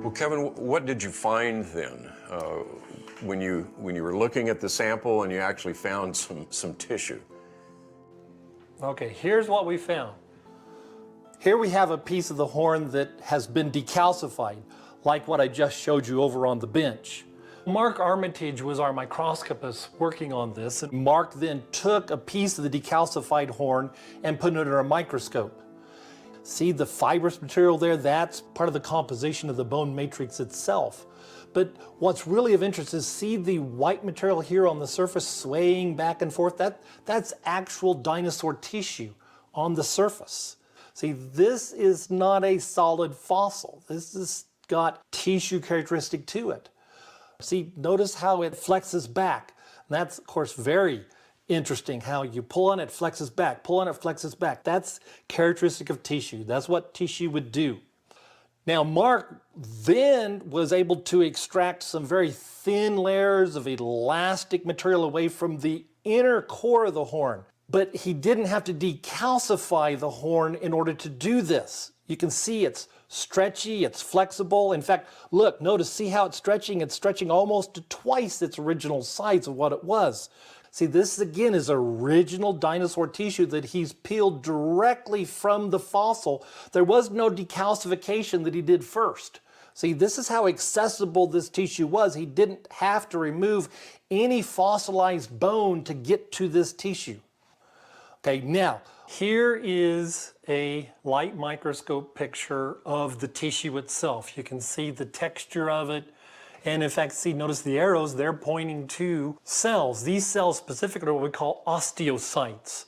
Well, Kevin, what did you find then when you were looking at the sample and you actually found some tissue? Okay, here's what we found. Here we have a piece of the horn that has been decalcified, like what I just showed you over on the bench. Mark Armitage was our microscopist working on this, and Mark then took a piece of the decalcified horn and put it under a microscope. See the fibrous material there? That's part of the composition of the bone matrix itself. But what's really of interest is see the white material here on the surface swaying back and forth? That's actual dinosaur tissue on the surface. See, this is not a solid fossil. This has got tissue characteristic to it. See, notice how it flexes back. And that's, of course, very interesting, how you pull on it, flexes back, pull on it, flexes back. That's characteristic of tissue. That's what tissue would do. Now, Mark then was able to extract some very thin layers of elastic material away from the inner core of the horn. But he didn't have to decalcify the horn in order to do this. You can see it's stretchy, it's flexible. In fact, look, notice, see how it's stretching? It's stretching almost to twice its original size of what it was. See, this again is original dinosaur tissue that he's peeled directly from the fossil. There was no decalcification that he did first. See, this is how accessible this tissue was. He didn't have to remove any fossilized bone to get to this tissue. Okay, now, here is a light microscope picture of the tissue itself. You can see the texture of it. And in fact, see, notice the arrows, they're pointing to cells. These cells specifically are what we call osteocytes.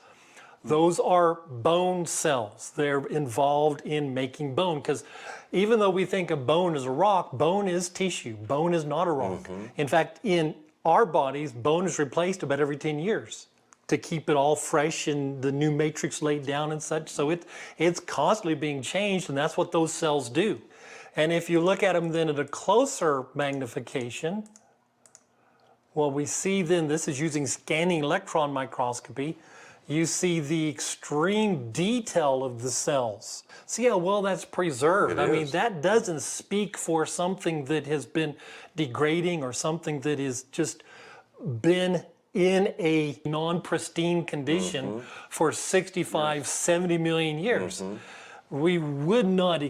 Those are bone cells. They're involved in making bone, because even though we think of bone as a rock, bone is tissue. Bone is not a rock. In fact, in our bodies, bone is replaced about every 10 years. To keep it all fresh and the new matrix laid down and such. So it's constantly being changed, and that's what those cells do. And if you look at them then at a closer magnification, what we see then, this is using scanning electron microscopy, you see the extreme detail of the cells. See how well that's preserved. I mean, that doesn't speak for something that has been degrading or something that has just been in a non-pristine condition for 65, 70 million years. We would not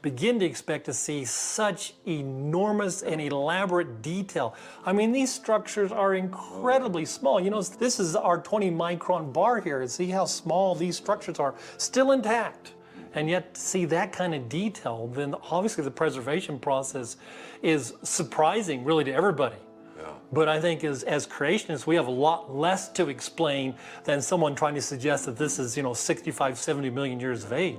begin to expect to see such enormous and elaborate detail. I mean, these structures are incredibly small. You know, this is our 20 micron bar here. See how small these structures are, still intact. And yet, to see that kind of detail, then obviously the preservation process is surprising, really, to everybody. But I think as creationists, we have a lot less to explain than someone trying to suggest that this is, 65, 70 million years of age.